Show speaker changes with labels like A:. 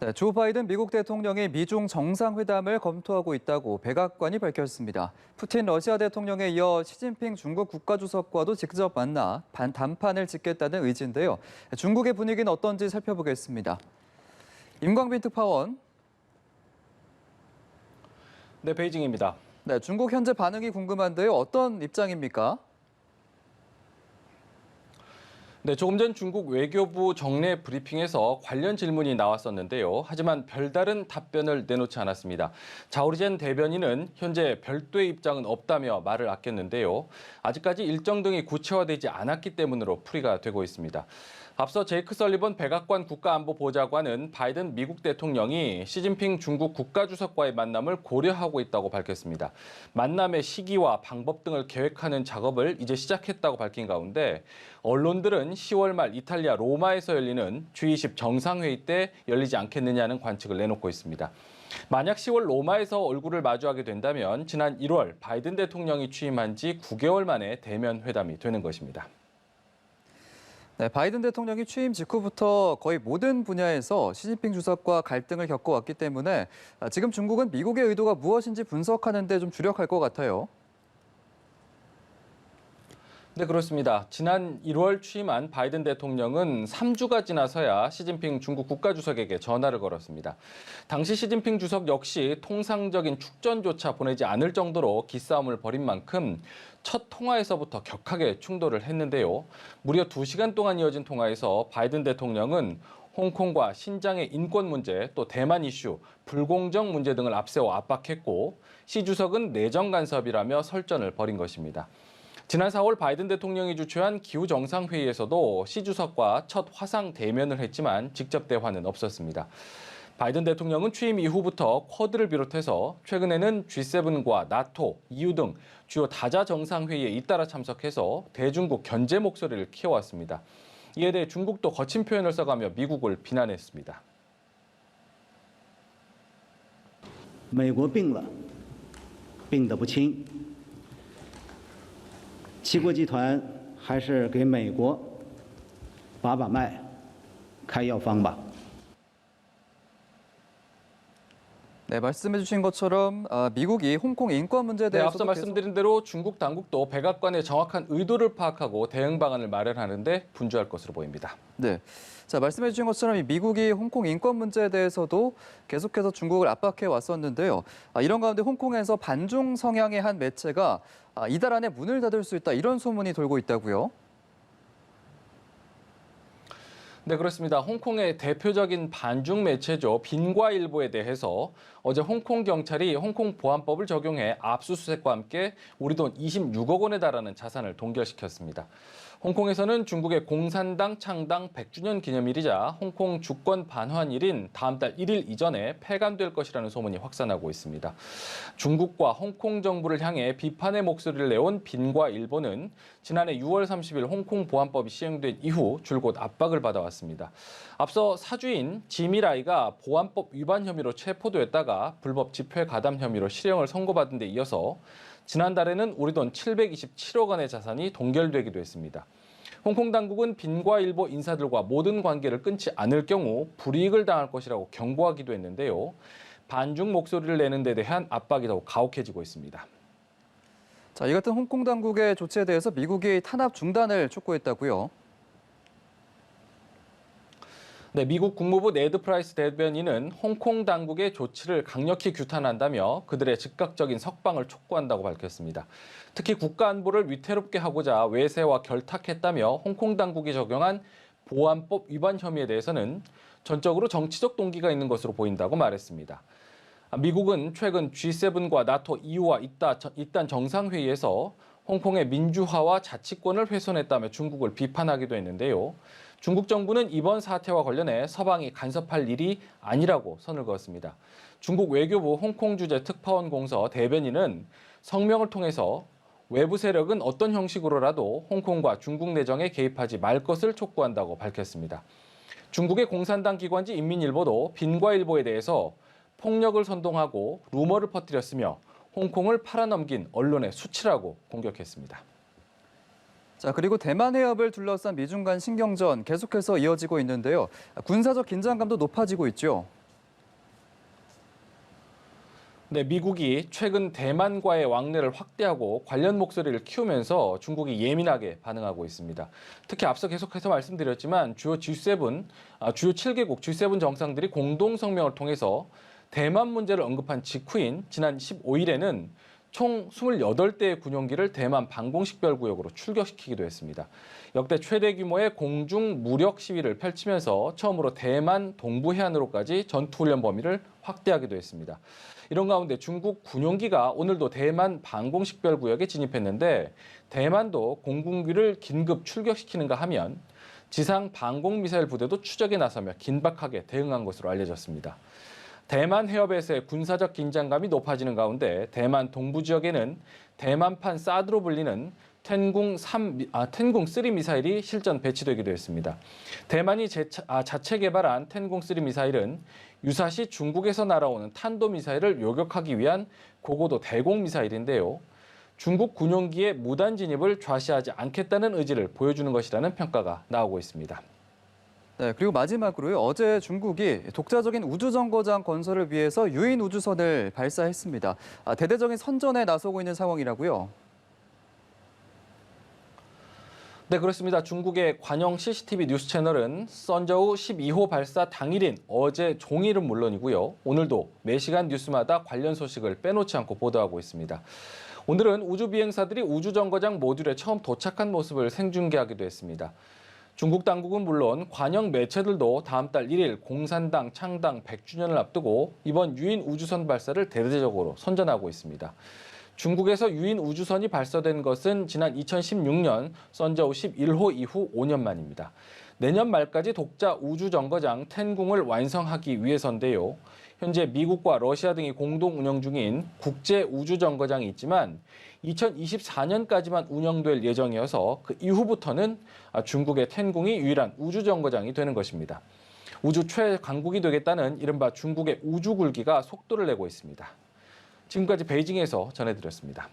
A: 네, 조 바이든 미국 대통령이 미중 정상회담을 검토하고 있다고 백악관이 밝혔습니다. 푸틴 러시아 대통령에 이어 시진핑 중국 국가주석과도 직접 만나 단판을 짓겠다는 의지인데요. 중국의 분위기는 어떤지 살펴보겠습니다. 임광빈 특파원.
B: 네, 베이징입니다.
A: 네, 중국 현재 반응이 궁금한데요. 어떤 입장입니까?
B: 네, 조금 전 중국 외교부 정례 브리핑에서 관련 질문이 나왔었는데요. 하지만 별다른 답변을 내놓지 않았습니다. 자오리젠 대변인은 현재 별도의 입장은 없다며 말을 아꼈는데요. 아직까지 일정 등이 구체화되지 않았기 때문으로 풀이가 되고 있습니다. 앞서 제이크 설리번 백악관 국가안보보좌관은 바이든 미국 대통령이 시진핑 중국 국가주석과의 만남을 고려하고 있다고 밝혔습니다. 만남의 시기와 방법 등을 계획하는 작업을 이제 시작했다고 밝힌 가운데 언론들은 10월 말 이탈리아 로마에서 열리는 G20 정상회의 때 열리지 않겠느냐는 관측을 내놓고 있습니다. 만약 10월 로마에서 얼굴을 마주하게 된다면 지난 1월 바이든 대통령이 취임한 지 9개월 만에 대면 회담이 되는 것입니다.
A: 네, 바이든 대통령이 취임 직후부터 거의 모든 분야에서 시진핑 주석과 갈등을 겪어왔기 때문에 지금 중국은 미국의 의도가 무엇인지 분석하는 데 좀 주력할 것 같아요.
B: 네, 그렇습니다. 지난 1월 취임한 바이든 대통령은 3주가 지나서야 시진핑 중국 국가주석에게 전화를 걸었습니다. 당시 시진핑 주석 역시 통상적인 축전조차 보내지 않을 정도로 기싸움을 벌인 만큼 첫 통화에서부터 격하게 충돌을 했는데요. 무려 2시간 동안 이어진 통화에서 바이든 대통령은 홍콩과 신장의 인권 문제, 또 대만 이슈, 불공정 문제 등을 앞세워 압박했고 시 주석은 내정 간섭이라며 설전을 벌인 것입니다. 지난 4월 바이든 대통령이 주최한 기후 정상회의에서도 시 주석과 첫 화상 대면을 했지만 직접 대화는 없었습니다. 바이든 대통령은 취임 이후부터 쿼드를 비롯해서 최근에는 G7과 나토, EU 등 주요 다자 정상회의에 잇따라 참석해서 대중국 견제 목소리를 키워왔습니다. 이에 대해 중국도 거친 표현을 써가며 미국을 비난했습니다.
C: 美国病了，病得不轻。七国集团还是给美国把脉，开药方吧。
A: 네, 말씀해 주신 것처럼 미국이 홍콩 인권 문제에
B: 네,
A: 대해서도
B: 앞서 말씀드린 대로 중국 당국도 백악관의 정확한 의도를 파악하고 대응 방안을 마련하는데 분주할 것으로 보입니다.
A: 네. 자, 말씀해 주신 것처럼 미국이 홍콩 인권 문제에 대해서도 계속해서 중국을 압박해 왔었는데요. 이런 가운데 홍콩에서 반중 성향의 한 매체가 이달 안에 문을 닫을 수 있다 이런 소문이 돌고 있다고요.
B: 네, 그렇습니다. 홍콩의 대표적인 반중 매체죠. 빈과일보에 대해서 어제 홍콩 경찰이 홍콩 보안법을 적용해 압수수색과 함께 우리 돈 26억 원에 달하는 자산을 동결시켰습니다. 홍콩에서는 중국의 공산당 창당 100주년 기념일이자 홍콩 주권 반환일인 다음 달 1일 이전에 폐간될 것이라는 소문이 확산하고 있습니다. 중국과 홍콩 정부를 향해 비판의 목소리를 내온 빈과일보는 지난해 6월 30일 홍콩 보안법이 시행된 이후 줄곧 압박을 받아왔습니다. 앞서 사주인 지미라이가 보안법 위반 혐의로 체포됐다가 불법 집회 가담 혐의로 실형을 선고받은 데 이어서 지난달에는 우리 돈 727억 원의 자산이 동결되기도 했습니다. 홍콩 당국은 빈과일보 인사들과 모든 관계를 끊지 않을 경우 불이익을 당할 것이라고 경고하기도 했는데요. 반중 목소리를 내는 데 대한 압박이 더욱 가혹해지고 있습니다.
A: 자, 이 같은 홍콩 당국의 조치에 대해서 미국이 탄압 중단을 촉구했다고요.
B: 네, 미국 국무부 네드 프라이스 대변인은 홍콩 당국의 조치를 강력히 규탄한다며 그들의 즉각적인 석방을 촉구한다고 밝혔습니다. 특히 국가 안보를 위태롭게 하고자 외세와 결탁했다며 홍콩 당국이 적용한 보안법 위반 혐의에 대해서는 전적으로 정치적 동기가 있는 것으로 보인다고 말했습니다. 미국은 최근 G7과 나토, EU와 이딴 정상회의에서 홍콩의 민주화와 자치권을 훼손했다며 중국을 비판하기도 했는데요. 중국 정부는 이번 사태와 관련해 서방이 간섭할 일이 아니라고 선을 그었습니다. 중국 외교부 홍콩 주재 특파원 공서 대변인은 성명을 통해서 외부 세력은 어떤 형식으로라도 홍콩과 중국 내정에 개입하지 말 것을 촉구한다고 밝혔습니다. 중국의 공산당 기관지 인민일보도 빈과일보에 대해서 폭력을 선동하고 루머를 퍼뜨렸으며 홍콩을 팔아넘긴 언론의 수치라고 공격했습니다.
A: 자, 그리고 대만 해협을 둘러싼 미중 간 신경전 계속해서 이어지고 있는데요. 군사적 긴장감도 높아지고 있죠.
B: 네, 미국이 최근 대만과의 왕래를 확대하고 관련 목소리를 키우면서 중국이 예민하게 반응하고 있습니다. 특히 앞서 계속해서 말씀드렸지만 주요 7개국 G7 정상들이 공동 성명을 통해서 대만 문제를 언급한 직후인 지난 15일에는 총 28대의 군용기를 대만 방공식별구역으로 출격시키기도 했습니다. 역대 최대 규모의 공중 무력 시위를 펼치면서 처음으로 대만 동부 해안으로까지 전투훈련 범위를 확대하기도 했습니다. 이런 가운데 중국 군용기가 오늘도 대만 방공식별구역에 진입했는데 대만도 공군기를 긴급 출격시키는가 하면 지상 방공미사일 부대도 추적에 나서며 긴박하게 대응한 것으로 알려졌습니다. 대만 해협에서의 군사적 긴장감이 높아지는 가운데 대만 동부 지역에는 대만판 사드로 불리는 텐궁 3 미사일이 실전 배치되기도 했습니다. 대만이 자체 개발한 텐궁 3 미사일은 유사시 중국에서 날아오는 탄도 미사일을 요격하기 위한 고고도 대공 미사일인데요. 중국 군용기의 무단 진입을 좌시하지 않겠다는 의지를 보여주는 것이라는 평가가 나오고 있습니다.
A: 네, 그리고 마지막으로요. 어제 중국이 독자적인 우주정거장 건설을 위해서 유인 우주선을 발사했습니다. 대대적인 선전에 나서고 있는 상황이라고요.
B: 네, 그렇습니다. 중국의 관영 CCTV 뉴스 채널은 선저우 12호 발사 당일인 어제 종일은 물론이고요. 오늘도 매시간 뉴스마다 관련 소식을 빼놓지 않고 보도하고 있습니다. 오늘은 우주 비행사들이 우주정거장 모듈에 처음 도착한 모습을 생중계하기도 했습니다. 중국 당국은 물론 관영 매체들도 다음 달 1일 공산당 창당 100주년을 앞두고 이번 유인 우주선 발사를 대대적으로 선전하고 있습니다. 중국에서 유인 우주선이 발사된 것은 지난 2016년 선저우 11호 이후 5년 만입니다. 내년 말까지 독자 우주정거장 텐궁을 완성하기 위해서인데요. 현재 미국과 러시아 등이 공동 운영 중인 국제 우주정거장이 있지만 2024년까지만 운영될 예정이어서 그 이후부터는 중국의 텐궁이 유일한 우주정거장이 되는 것입니다. 우주 최강국이 되겠다는 이른바 중국의 우주굴기가 속도를 내고 있습니다. 지금까지 베이징에서 전해드렸습니다.